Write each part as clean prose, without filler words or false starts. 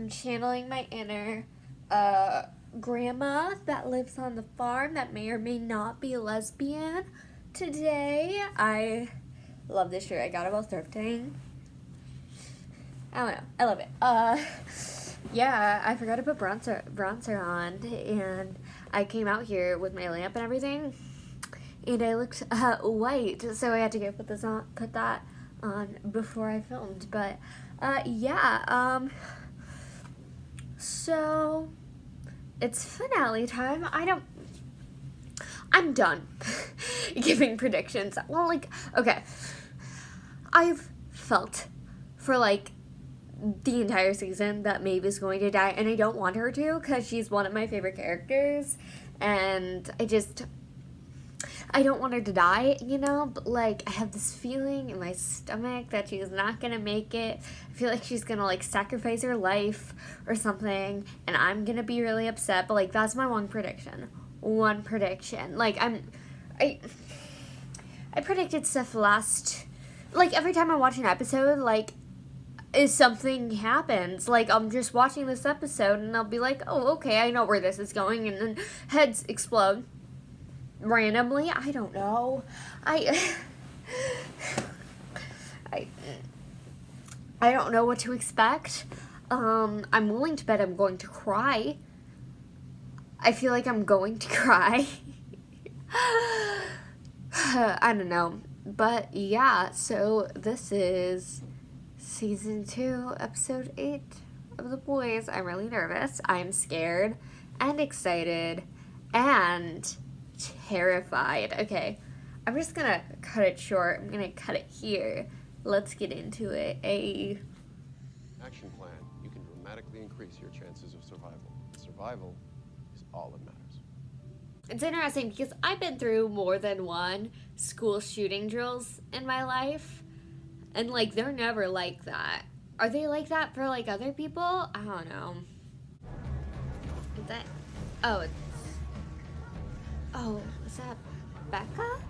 I'm channeling my inner grandma that lives on the farm that may or may not be a lesbian. Today, I love this shirt. I got it while thrifting. I don't know. I love it. Yeah, I forgot to put bronzer on, and I came out here with my lamp and everything, and I looked white, so I had to go put that on before I filmed. But yeah, so it's finale time. I'm done giving predictions. Well, like, okay, I've felt for like the entire season that Maeve is going to die, and I don't want her to because she's one of my favorite characters, and I don't want her to die, you know, but like I have this feeling in my stomach that she's not gonna make it. I feel like she's gonna like sacrifice her life or something, and I'm gonna be really upset, but like that's my one prediction. Like I predicted stuff like every time I watch an episode, like if something happens, like I'm just watching this episode and I'll be like, oh, okay, I know where this is going, and then heads explode randomly. I don't know. I don't know what to expect. I'm willing to bet I'm going to cry. I feel like I'm going to cry. I don't know. But yeah, so this is Season 2, Episode 8 of The Boys. I'm really nervous. I'm scared and excited and terrified. Okay, I'm just gonna cut it short. I'm gonna cut it here. Let's get into it. Action plan. You can dramatically increase your chances of survival. Survival is all that matters. It's interesting because I've been through more than one school shooting drills in my life, and like they're never like that. Are they like that for like other people? I don't know. Is that? Oh, is that Becca?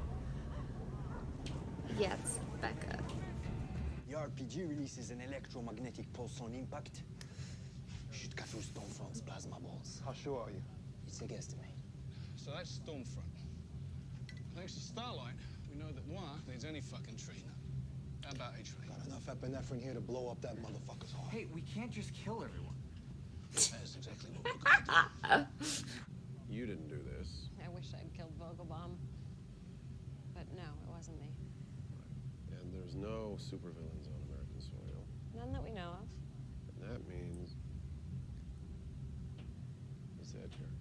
Yeah, it's Becca. The RPG releases an electromagnetic pulse on impact. Jusqu'à tout Stormfront's plasma balls. How sure are you? It's a guesstimate. So that's Stormfront. Thanks to Starlight, we know that Noir needs any fucking train. How about a train? Got enough epinephrine here to blow up that motherfucker's heart. Hey, we can't just kill everyone. That's exactly what we're gonna do. You didn't do this. I wish I'd killed Vogelbaum. But no, it wasn't me. Right. And there's no supervillains on American soil. None that we know of. And that means he's Edgar.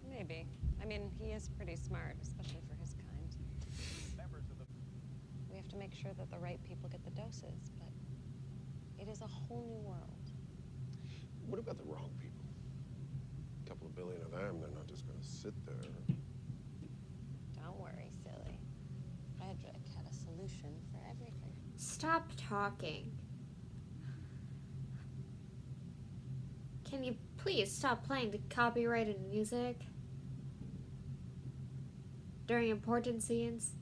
Maybe. I mean, he is pretty smart, especially for his kind. We have to make sure that the right people get the doses, but it is a whole new world. What about the wrong people? A couple of billion of them, they're not just gonna sit there. Don't worry, silly. Frederick had a solution for everything. Stop talking. Can you please stop playing the copyrighted music during important scenes?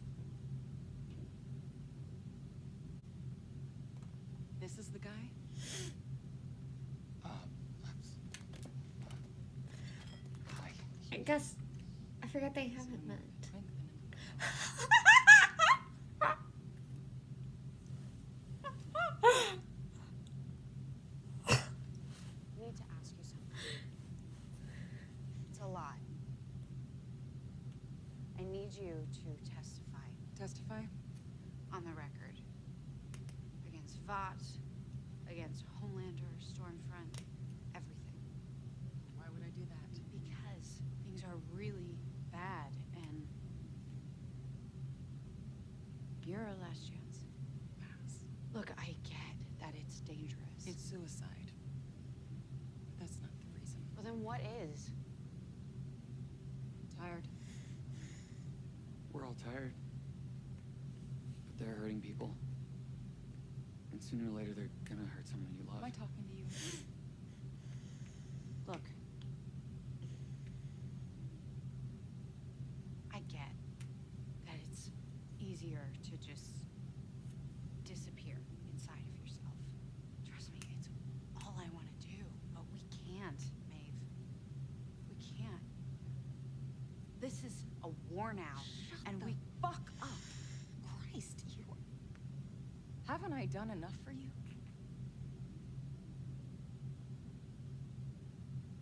This is the guy? I guess I forgot they haven't met. I need to ask you something. It's a lot. I need you to testify. Testify? On the record. Against Vought, against Homelander, Stormfront, everything. Why would I do that? Because things are really bad, and you're our last chance. Pass. Look, I get that it's dangerous. It's suicide. But that's not the reason. Well, then what is? Tired. We're all tired. But they're hurting people. And sooner or later, they're gonna hurt someone you love. Am I talking to you? Look. I get that it's easier to just disappear inside of yourself. Trust me, it's all I want to more now. And we fuck up. Christ, you... Haven't I done enough for you?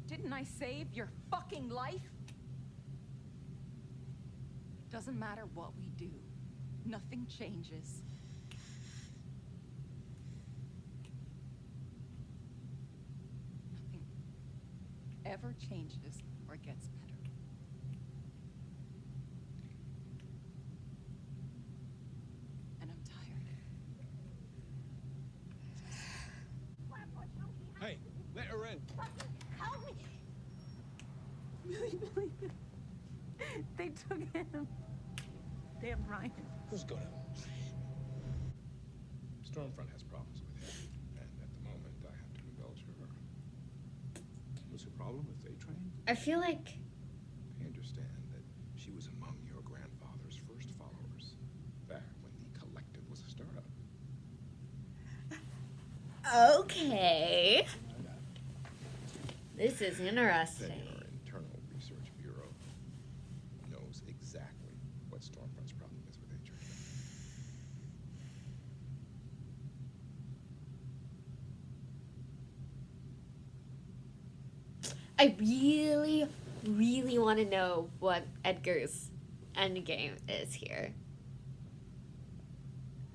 Didn't I save your fucking life? Doesn't matter what we do. Nothing changes. Nothing ever changes or gets better. And I'm tired. Hey, let her in. Help me! Billy. They took him. Damn Ryan. Who's got him? Stormfront has problems with him, and at the moment I have to indulge her. What's her problem with A-Train? I feel like I understand that she was among your grandfather's first followers, back when the Collective was a startup. okay. This is Then interesting. your internal research bureau knows exactly what Stormfront's problem is with A-Train. I really, really want to know what Edgar's endgame is here.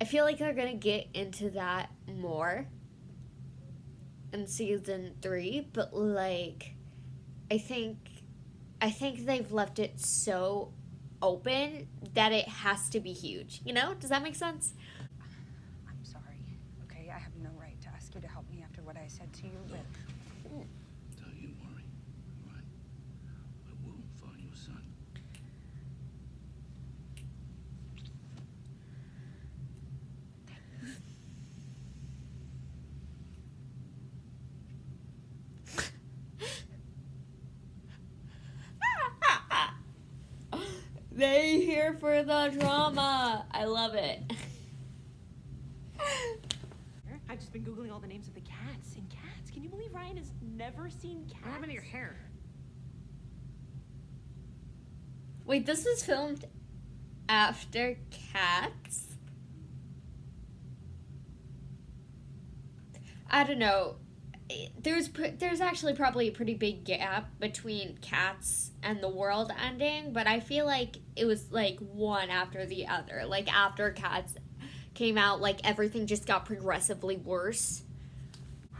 I feel like they're gonna get into that more in season 3, but like, I think they've left it so open that it has to be huge. You know? Does that make sense? I'm sorry, okay? I have no right to ask you to help me after what I said to you, but... Don't you worry, right? I will find your son. They here for the drama. I love it. I've just been Googling all the names of the cats. And cats, can you believe Ryan has never seen cats? What happened to your hair? Wait, this was filmed after Cats? I don't know. There's actually probably a pretty big gap between Cats and the world ending, but I feel like it was like one after the other. Like after Cats came out, like everything just got progressively worse.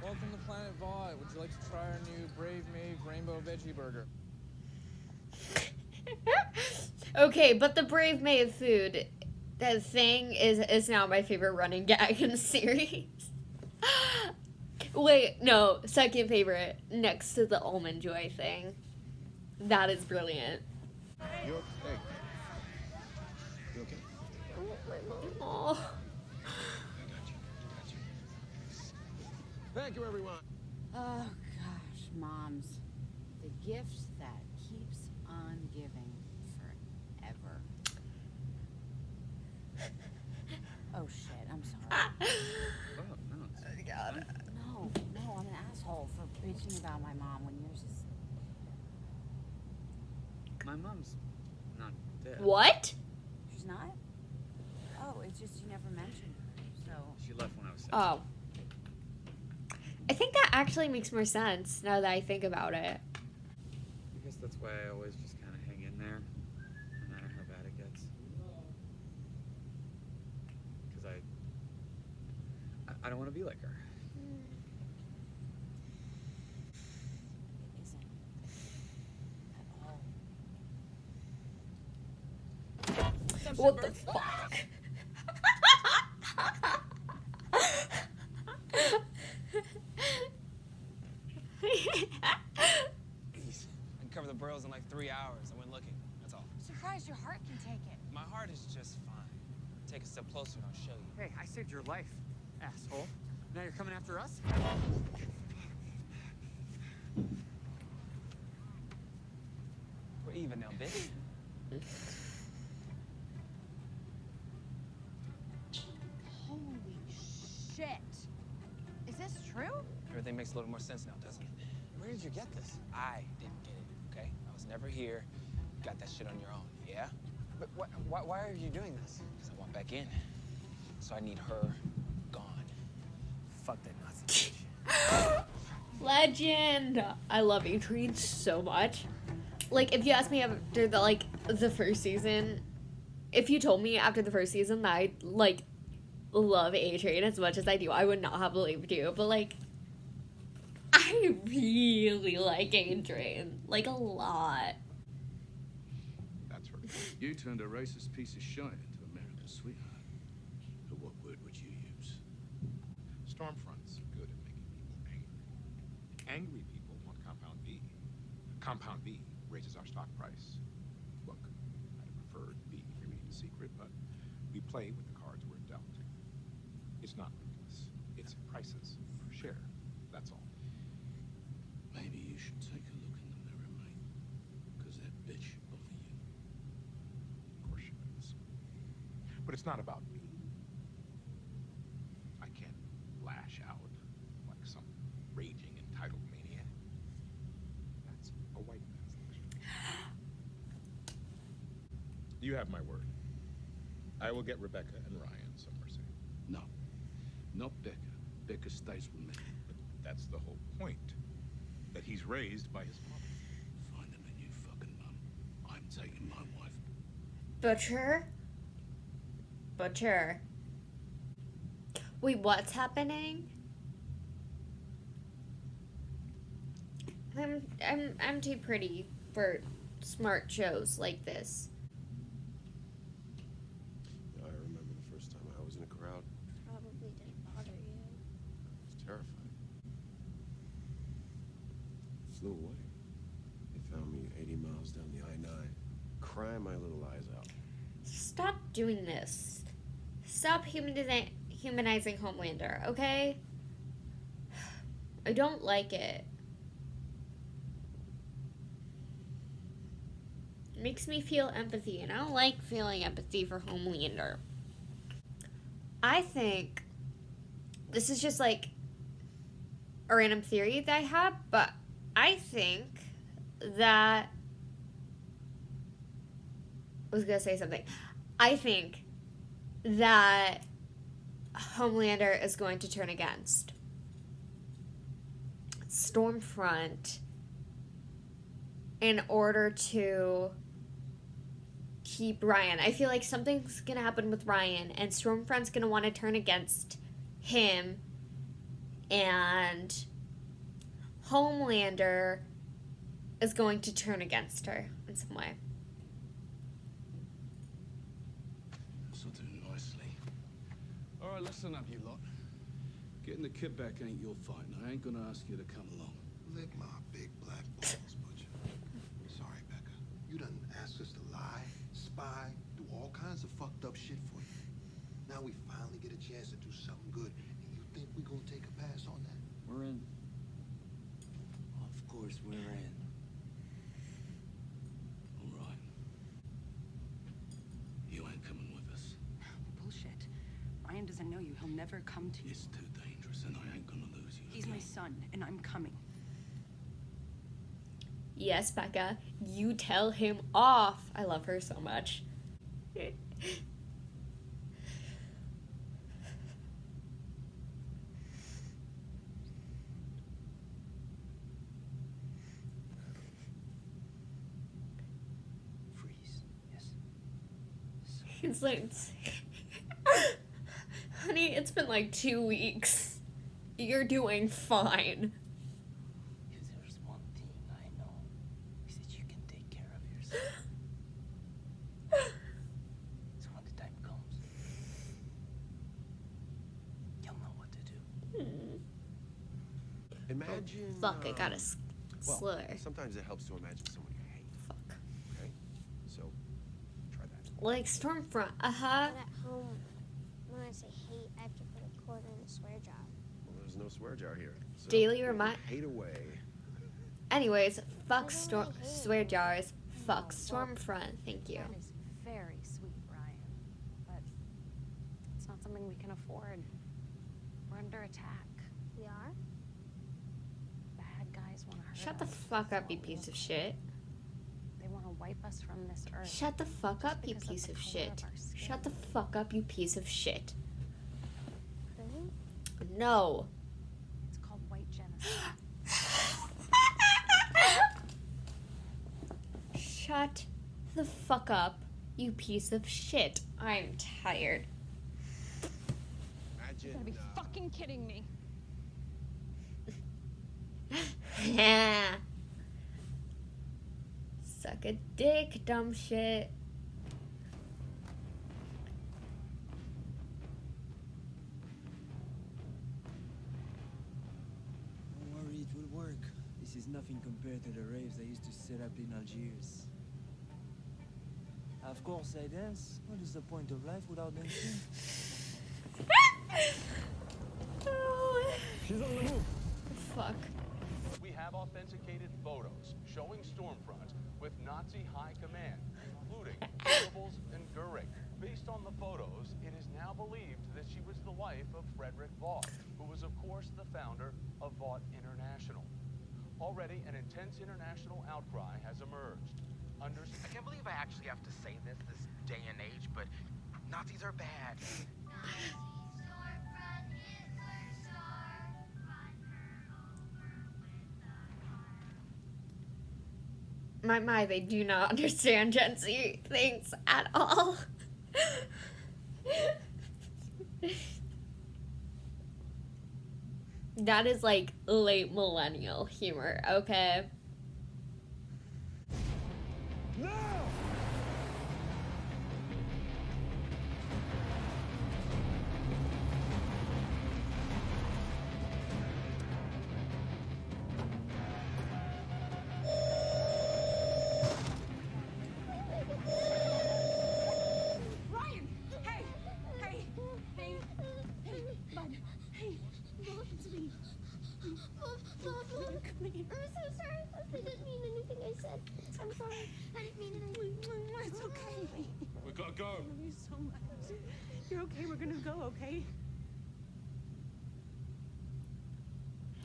Welcome to Planet Vaught. Would you like to try our new Brave Maeve Rainbow Veggie Burger? Okay, but the Brave Maeve food, that thing is now my favorite running gag in the series. Wait, no, second favorite, next to the Almond Joy thing. That is brilliant. You okay? You okay? Oh. I got you. Thank you, everyone. Oh gosh, moms. The gift that keeps on giving forever. Oh shit, I'm sorry. Oh, no, it's God. No, I'm an asshole for preaching about my mom when yours is... my mom's not dead. What? She's not? Oh, it's just you never mentioned her, so... She left when I was 7. Oh. I think that actually makes more sense now that I think about it. I guess that's why I always just kind of hang in there, no matter how bad it gets. Because I don't want to be like her. It isn't. At all. What the fuck? Please. I can cover the burrows in like 3 hours. I went looking. That's all. Surprised your heart can take it. My heart is just fine. Take a step closer and I'll show you. Hey, I saved your life, asshole. Now you're coming after us? We're even now, bitch. Holy shit. Is this true? Everything makes a little more sense now, doesn't it? Where did you get this? I didn't get it, okay? I was never here. You got that shit on your own, yeah? But why are you doing this? Because I want back in. So I need her gone. Fuck that Nazi bitch. Legend. I love Adrian so much. Like, if you asked me after the first season, if you told me after the first season that I love Adrian as much as I do, I would not have believed you. But I really like Adrian, a lot. That's right. You turned a racist piece of shit into America's sweetheart. So what word would you use? Stormfront's good at making people angry. Angry people want Compound V. Compound V raises our stock price. Look, I'd have preferred V remained a secret, but we play with the cards we're dealt. It's not weakness. It's prices per share. That's all. Maybe you should take a look in the mirror, mate. Because that bitch over you. Of course she does. But it's not about me. I can't lash out like some raging entitled maniac. That's a white man's luxury. You have my word. I will get Rebecca and Ryan somewhere safe. No. Not Becca. Becca stays with me. But that's the whole point. That he's raised by his mother. Find him a new fucking mum. I'm taking my wife. Butcher? Butcher. Wait, what's happening? I'm too pretty for smart shows like this. I remember the first time I was in a crowd. Probably didn't bother you. I was terrified. Flew away. They found me 80 miles down the I-9, crying my little eyes out. Stop doing this. Stop humanizing Homelander, okay? I don't like it. It makes me feel empathy, and I don't like feeling empathy for Homelander. I think this is just a random theory that I have, but I think that I was gonna say something. I think that Homelander is going to turn against Stormfront in order to keep Ryan. I feel like something's gonna happen with Ryan, and Stormfront's gonna want to turn against him, and Homelander is going to turn against her in some way. So do nicely. All right, listen up, you lot. Getting the kid back ain't your fight, and I ain't gonna ask you to come along. Lick my big black balls, Butcher. Sorry, Becca. You done asked us to lie, spy, do all kinds of fucked up shit for you. Now we finally get a chance to do something good, and you think we gonna take a pass on that? We're in. Of course we're in. All right. You ain't coming with us. Bullshit. Ryan doesn't know you. He'll never come to you. It's too dangerous, and I ain't gonna lose you. He's my son, and I'm coming. Yes, Becca, you tell him off. I love her so much. Freeze. Yes. He's like, honey, it's been 2 weeks. You're doing fine. If there's one thing I know, is that you can take care of yourself. So when the time comes, you'll know what to do. Imagine. Fuck, I gotta well, slur. sometimes it helps to imagine someone you hate. Fuck. Okay? So, try that. Like Stormfront, But at home, when I say hate, I have to put a quarter in the swear jar. Well, there's no swear jar here. So Daily remind. hate away. Anyways, fuck I don't really hate. swear jars. Fuck Stormfront. Thank you. That is very sweet, Ryan. But it's not something we can afford. We're under attack. We are? Bad guys want to hurt Shut the us. fuck up, you piece of shit. They want to wipe wipe us from this earth. Shut the fuck up, you piece of shit. Shut the fuck up, you piece of shit. No. It's called white genocide. Shut the fuck up, you piece of shit. I'm tired. You gotta be fucking kidding me. Suck a dick, dumb shit. Don't worry, it will work. This is nothing compared to the raves I used to set up in Algiers. Of course I dance. What is the point of life without dancing? She's on the move. Fuck. We have authenticated photos showing Stormfront with Nazi high command, including Goebbels and Goering. Based on the photos, it is now believed that she was the wife of Frederick Vaught, who was of course the founder of Vaught International. Already an intense international outcry has emerged. I can't believe I actually have to say this day and age, but Nazis are bad. My, they do not understand Gen Z things at all. That is like late millennial humor, okay? No! Ryan! Hey! Hey! Hey! Hey, bud! Hey! Listen to me! I'm so sorry. I didn't mean anything I said. I'm sorry. I didn't mean anything. It's okay. We gotta go. I love you so much. You're okay. We're gonna go, okay?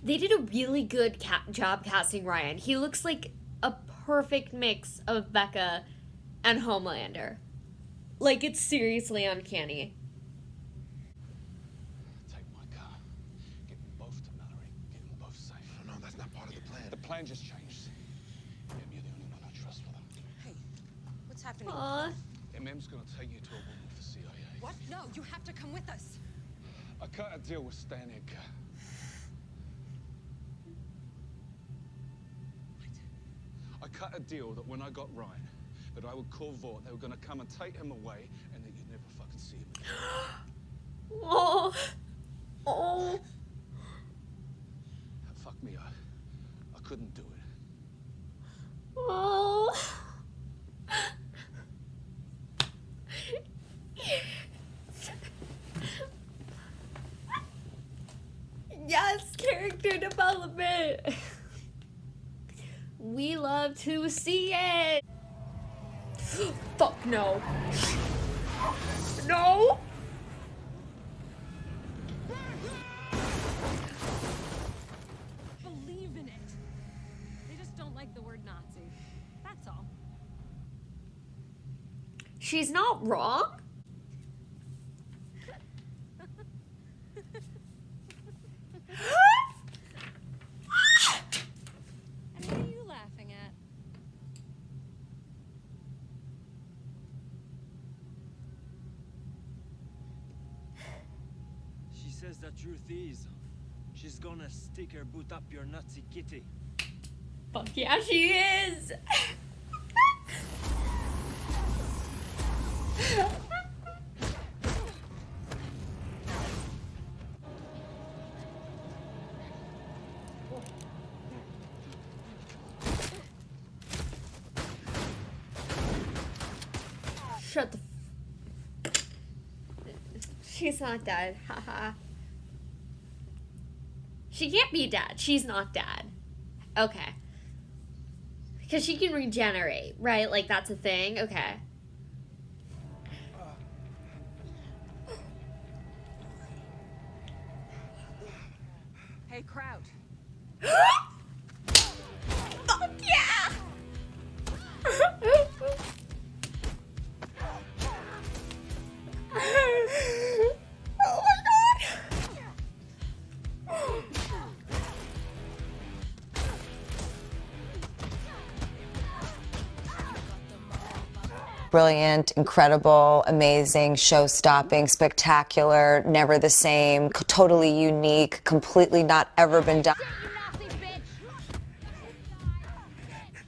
They did a really good job casting Ryan. He looks like a perfect mix of Becca and Homelander. Like, it's seriously uncanny. Take my car. Get them both to Mallory. Get them both safe. No, that's not part of the plan. The plan just changed. You're the only one I trust for them. Hey, what's happening? MM's gonna take you to a woman with the CIA. What? No, you have to come with us. I cut a deal with Stan Edgar. I cut a deal that when I got Ryan, that I would call Vaught, they were gonna come and take him away, and that you'd never fucking see him again. Oh. Oh. Fuck me, I couldn't do it. Oh. Yes, character development. We love to see it. Fuck no. No. Believe in it. They just don't like the word Nazi. That's all. She's not wrong. And what are you laughing at? She says the truth is, she's gonna stick her boot up your Nazi kitty. Fuck yeah, she is. Shut the She's not dead. Haha. She can't be dead. She's not dead. Okay. Because she can regenerate, right? Like, that's a thing? Okay. Hey, Kraut. Fuck yeah! brilliant, incredible, amazing, show-stopping, spectacular, never the same, totally unique, completely not ever been done.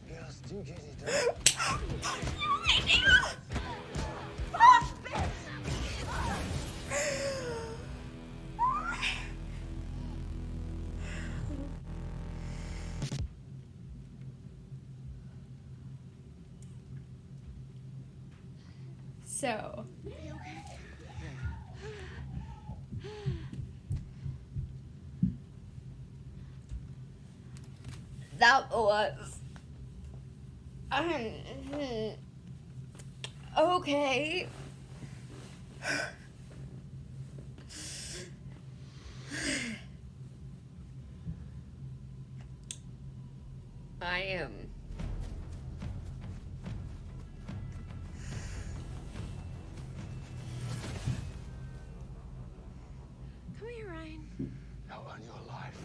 Girls do get it done. So. That was. Okay. I am. Come here, Ryan. How on your life?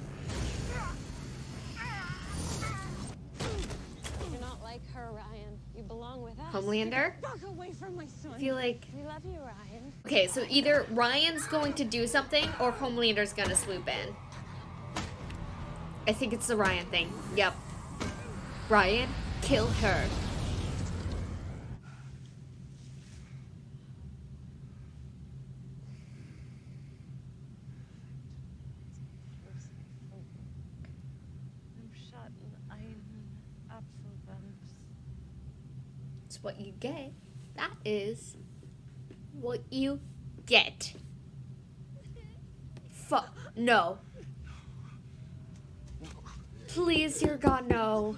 You're not like her, Ryan. You belong with us. Homelander? Get the fuck away from my son. I feel like. We love you, Ryan. Okay, so either Ryan's going to do something or Homelander's gonna swoop in. I think it's the Ryan thing. Yep. Ryan, kill her. It's what you get. That is what you get. No. Please, dear God, no.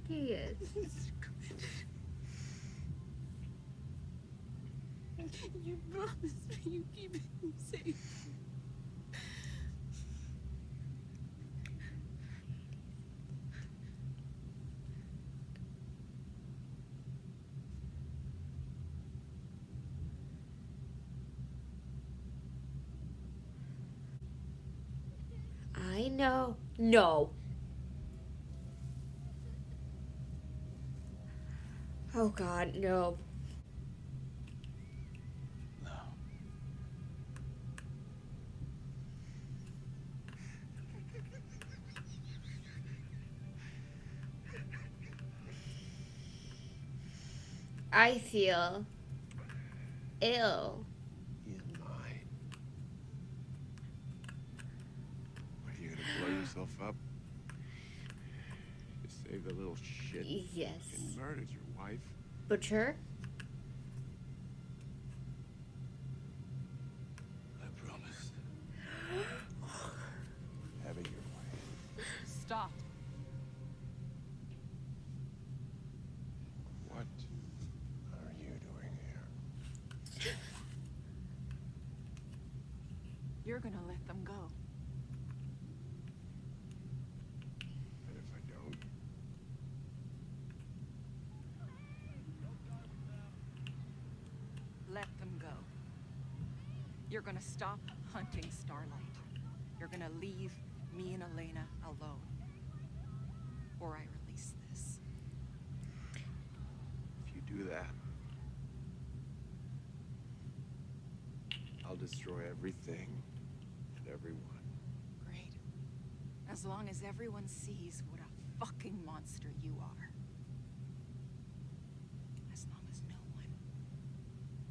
He is. You promised me you'd keep him safe. I know. No. Oh God, no. I feel ill. He and mine. Are you gonna blow yourself up? To save the little shit. Yes. You murdered your wife. Butcher? I promised. Have it your way. Stop. What are you doing here? You're gonna let them go. And if I don't? Let them go. You're gonna stop hunting Starlight. You're gonna leave me and Elena alone. Or I release this. If you do that, I'll destroy everything and everyone. Great. As long as everyone sees what a fucking monster you are. As long as no one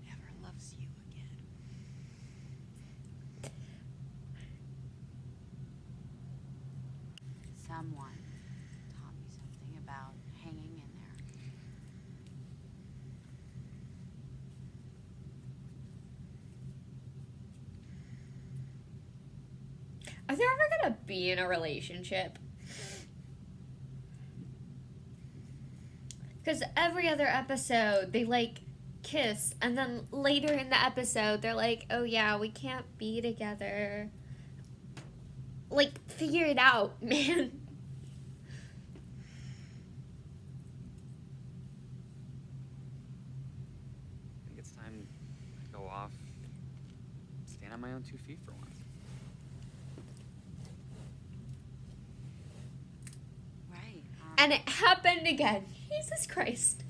ever loves you again. Someone taught me something about hanging in there. Are they ever gonna be in a relationship? Because every other episode, they like kiss, and then later in the episode, they're like, oh yeah, we can't be together. Like, figure it out, man. I think it's time I go off, stand on my own 2 feet for once. And it happened again. Jesus Christ.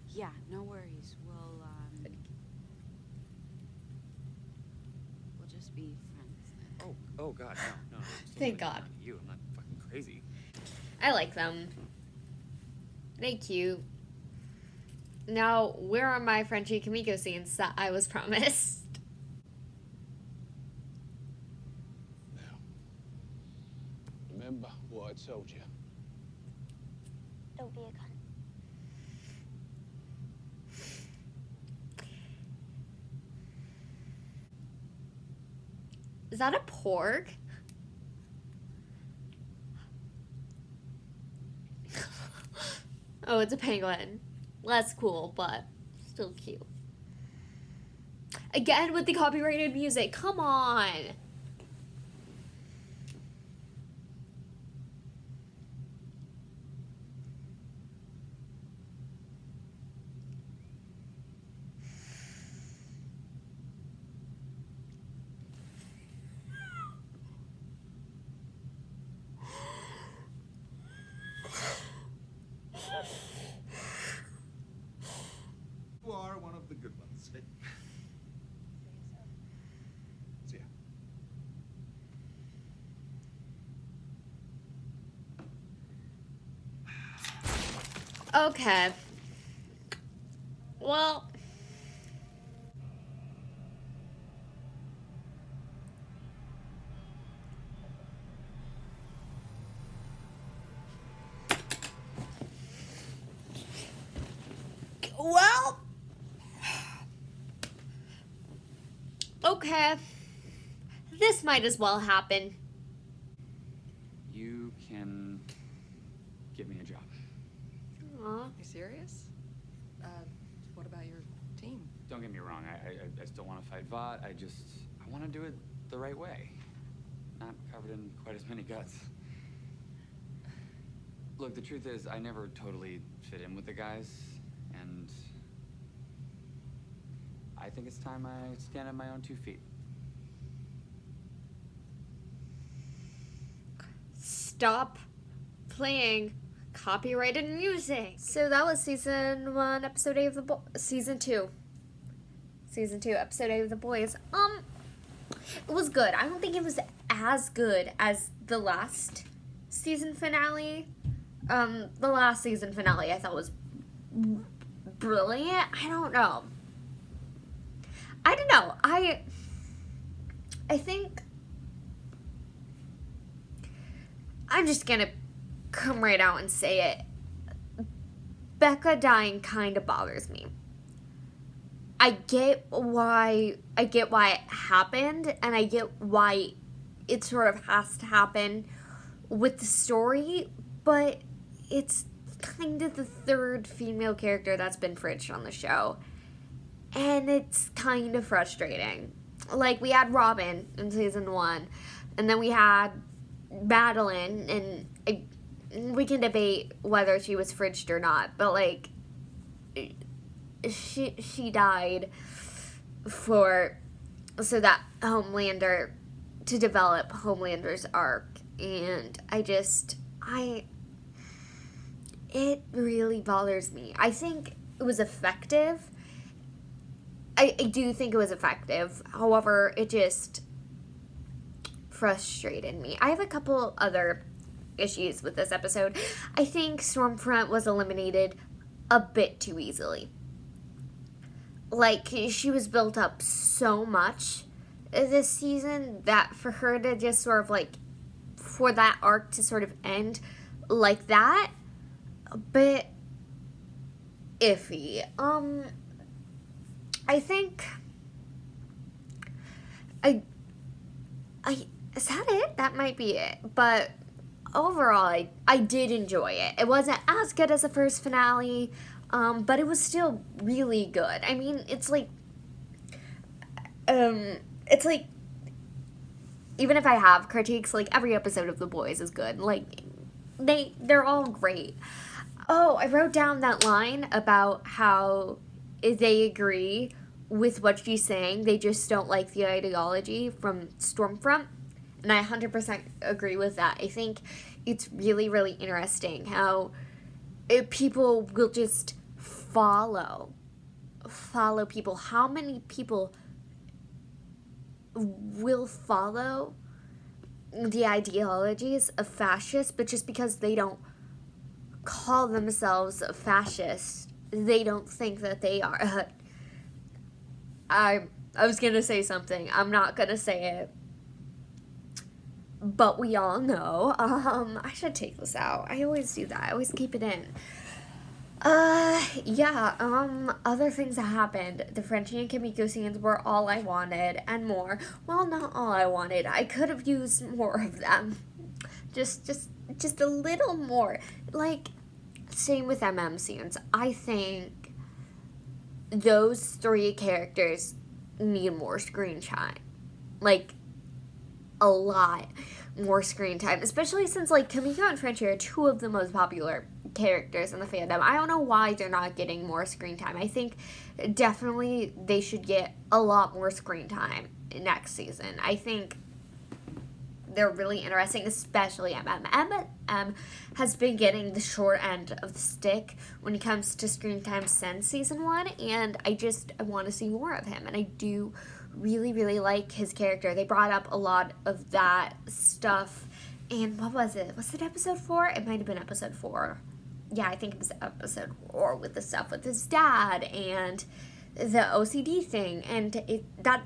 Yeah, no worries. We'll just be friends then. Oh God, no. Thank God. You, I'm not fucking crazy. I like them. They cute. Now, where are my Frenchie Kamiko scenes that I was promised? Remember what I told you. Don't be a cunt. Is that a porg? Oh, it's a penguin. Less cool, but still cute. Again with the copyrighted music. Come on. You are one of the good ones. See ya. Okay. Well. Well. Okay. This might as well happen. You can get me a job. Aw. You serious? What about your team? Don't get me wrong. I still want to fight Vought. I want to do it the right way. Not covered in quite as many guts. Look, the truth is, I never totally fit in with the guys, and I think it's time I stand on my own 2 feet. Stop playing copyrighted music. So that was season 1, episode 8 of season 2. Season 2, episode 8 of The Boys. It was good. I don't think it was as good as the last season finale. The last season finale I thought was brilliant. I don't know. I think I'm just gonna come right out and say it. Becca dying kind of bothers me. I get why it happened, and I get why it sort of has to happen with the story, but it's kind of the third female character that's been fridged on the show, and it's kind of frustrating. Like, we had Robin in season 1, and then we had Madeline, and we can debate whether she was fridged or not, but like, she died so that Homelander, to develop Homelander's arc, and it really bothers me. I think it was effective. I do think it was effective. However, it just frustrated me. I have a couple other issues with this episode. I think Stormfront was eliminated a bit too easily. Like, she was built up so much this season that for her to just sort of like, for that arc to sort of end like that, a bit iffy. I think is that it? That might be it. But overall, I did enjoy it. It wasn't as good as the first finale, but it was still really good. I mean, it's like, even if I have critiques, like, every episode of The Boys is good. Like, they're all great. Oh, I wrote down that line about how they agree with what she's saying. They just don't like the ideology from Stormfront. And I 100% agree with that. I think it's really, really interesting how people will just follow people. How many people will follow the ideologies of fascists, but just because they don't call themselves fascists, they don't think that they are. I was gonna say something. I'm not gonna say it. But we all know. I should take this out. I always do that. I always keep it in. Other things that happened. The Frenchie and Kimiko scenes were all I wanted and more. Well, not all I wanted. I could have used more of them. Just a little more. Like, same with scenes. I think those 3 characters need more screen time. Like, a lot more screen time, especially since, like, Kimiko and Frenchie are 2 of the most popular characters in the fandom. I don't know why they're not getting more screen time. I think definitely they should get a lot more screen time next season. I think they're really interesting, especially MM has been getting the short end of the stick when it comes to screen time since season 1, and I want to see more of him, and I do really, really like his character. They brought up a lot of that stuff, and what was it? Was it episode 4? It might have been episode 4. Yeah, I think it was episode 4 with the stuff with his dad and the OCD thing, and that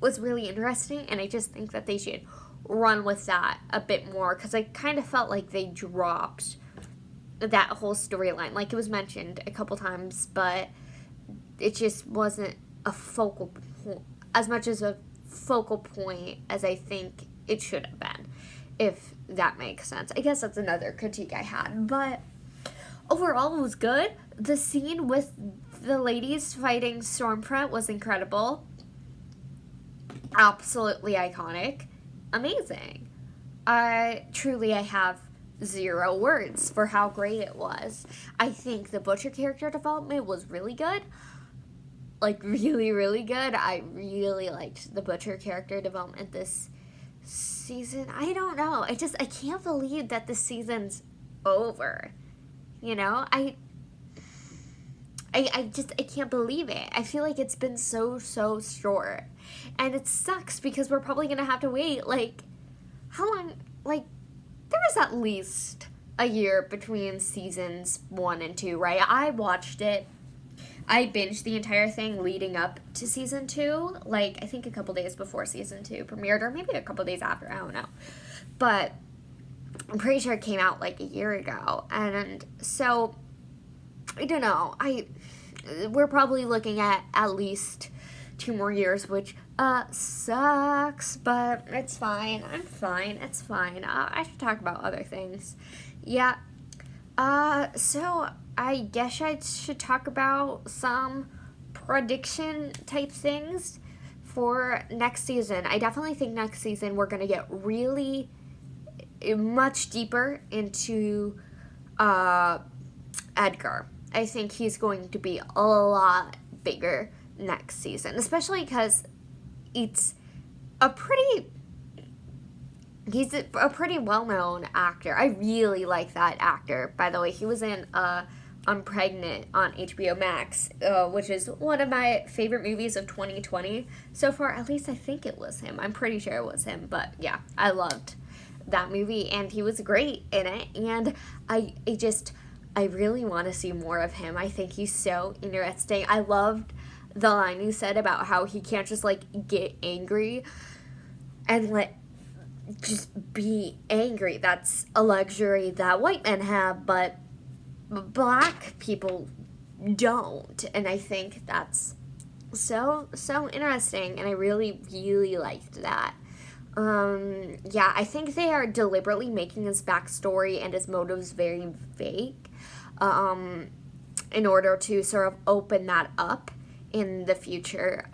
was really interesting, and I just think that they should run with that a bit more, because I kind of felt like they dropped that whole storyline. Like, it was mentioned a couple times, but it just wasn't as much as a focal point as I think it should have been, if that makes sense. I guess that's another critique I had, but overall it was good. The scene with the ladies fighting Stormfront was incredible. Absolutely iconic. Amazing. I have 0 words for how great it was. I think the Butcher character development was really good. Like, really, really good. I really liked the Butcher character development this season. I don't know. I can't believe that the season's over. You know? I can't believe it. I feel like it's been so short. And it sucks because we're probably going to have to wait, like, how long? Like, there was at least a year between seasons 1 and 2, right? I watched it. I binged the entire thing leading up to season 2, like, I think a couple days before season 2 premiered, or maybe a couple days after, I don't know. But I'm pretty sure it came out, like, a year ago. And so, I don't know. We're probably looking at least 2 more years, which sucks, but it's fine. I'm fine. It's fine. I should talk about other things. Yeah. So I guess I should talk about some prediction type things for next season. I definitely think next season we're gonna get really much deeper into Edgar. I think he's going to be a lot bigger next season, especially because he's a pretty well-known actor. I really like that actor, by the way. He was in I'm Pregnant on HBO Max, which is one of my favorite movies of 2020 so far. At least I think it was him. I'm pretty sure it was him, but yeah, I loved that movie, and he was great in it, and I really want to see more of him. I think he's so interesting. I loved the line he said about how he can't just, like, get angry and just be angry. That's a luxury that white men have, but black people don't. And I think that's so interesting, and I really, really liked that. Yeah, I think they are deliberately making his backstory and his motives very vague, in order to sort of open that up in the future.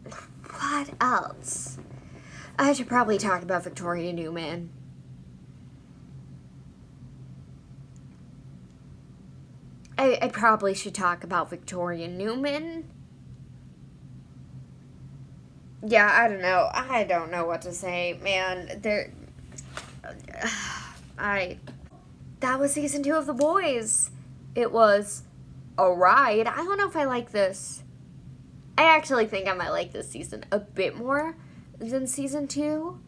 What else? I should probably talk about Victoria Newman. I probably should talk about Victoria Newman. Yeah, I don't know what to say, man. That was season 2 of The Boys. It was a ride. I don't know if I like this. I actually think I might like this season a bit more than season 2.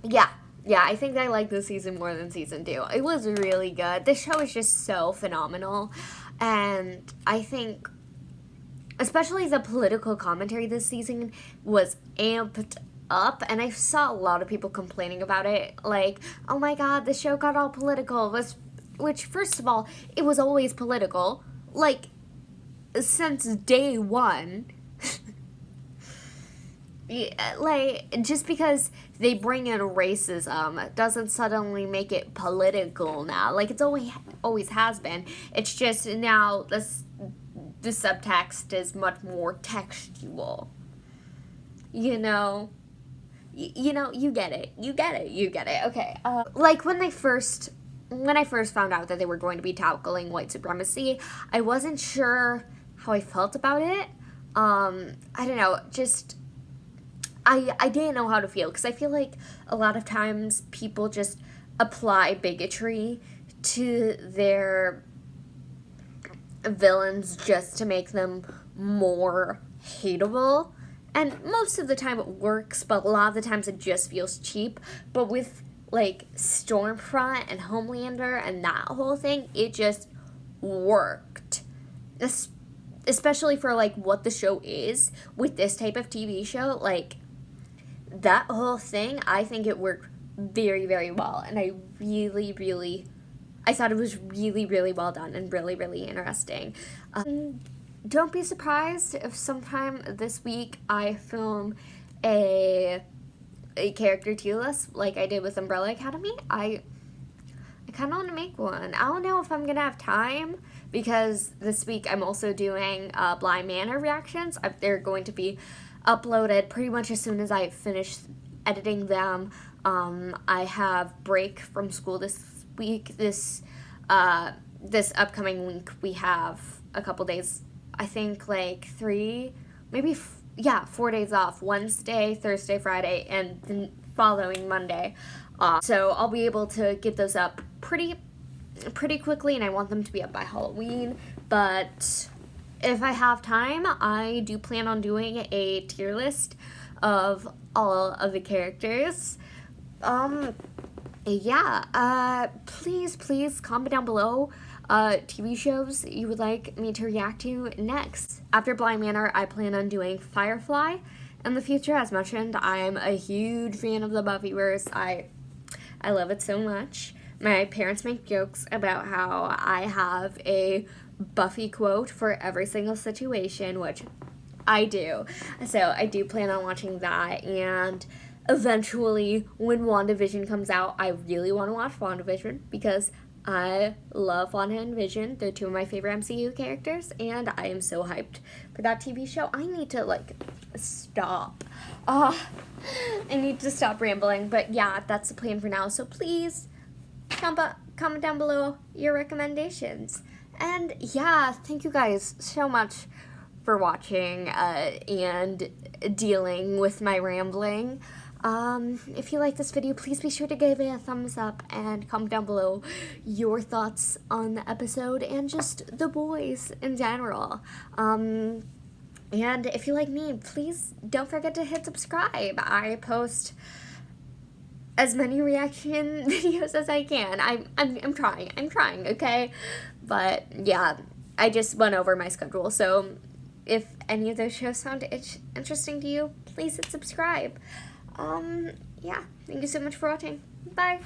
Yeah, I think I like this season more than season 2. It was really good. The show is just so phenomenal. And I think, especially the political commentary this season was amped up. And I saw a lot of people complaining about it. Like, oh my god, the show got all political. Which, first of all, it was always political. Like, since day one. Like, just because they bring in racism doesn't suddenly make it political now. Like, it's always has been. It's just now the subtext is much more textual. You know? You get it. Okay. Like, when I first found out that they were going to be tackling white supremacy, I wasn't sure how I felt about it. I don't know, just I didn't know how to feel, because I feel like a lot of times people just apply bigotry to their villains just to make them more hateable. And most of the time it works, but a lot of the times it just feels cheap. But with, like, Stormfront and Homelander and that whole thing, it just worked. Especially for, like, what the show is with this type of TV show. Like, that whole thing, I think it worked very, very well. And I thought it was really, really well done and really, really interesting. Don't be surprised if sometime this week I film a character tier list like I did with Umbrella Academy. I kind of want to make one. I don't know if I'm going to have time, because this week I'm also doing Bly Manor reactions. They're going to be uploaded pretty much as soon as I finish editing them. I have break from school this week. This upcoming week we have a couple days, I think like 4 days off. Wednesday, Thursday, Friday, and the following Monday off. So I'll be able to get those up pretty quickly, and I want them to be up by Halloween. But if I have time, I do plan on doing a tier list of all of the characters. Please comment down below TV shows you would like me to react to next. After Bly Manor, I plan on doing Firefly in the future. As mentioned, I'm a huge fan of the Buffyverse. I love it so much. My parents make jokes about how I have a Buffy quote for every single situation, which I do. So I do plan on watching that, and eventually when WandaVision comes out, I really want to watch WandaVision because I love Wanda and Vision. They're two of my favorite MCU characters, and I am so hyped for that TV show. I need to, stop. I need to stop rambling, but yeah, that's the plan for now. So please comment down below your recommendations. And yeah, thank you guys so much for watching and dealing with my rambling. If you like this video, please be sure to give it a thumbs up and comment down below your thoughts on the episode and just The Boys in general. And if you like me, please don't forget to hit subscribe. I post as many reaction videos as I can. I'm trying, okay? But yeah, I just went over my schedule, so if any of those shows sound interesting to you, please hit subscribe. Yeah, thank you so much for watching. Bye.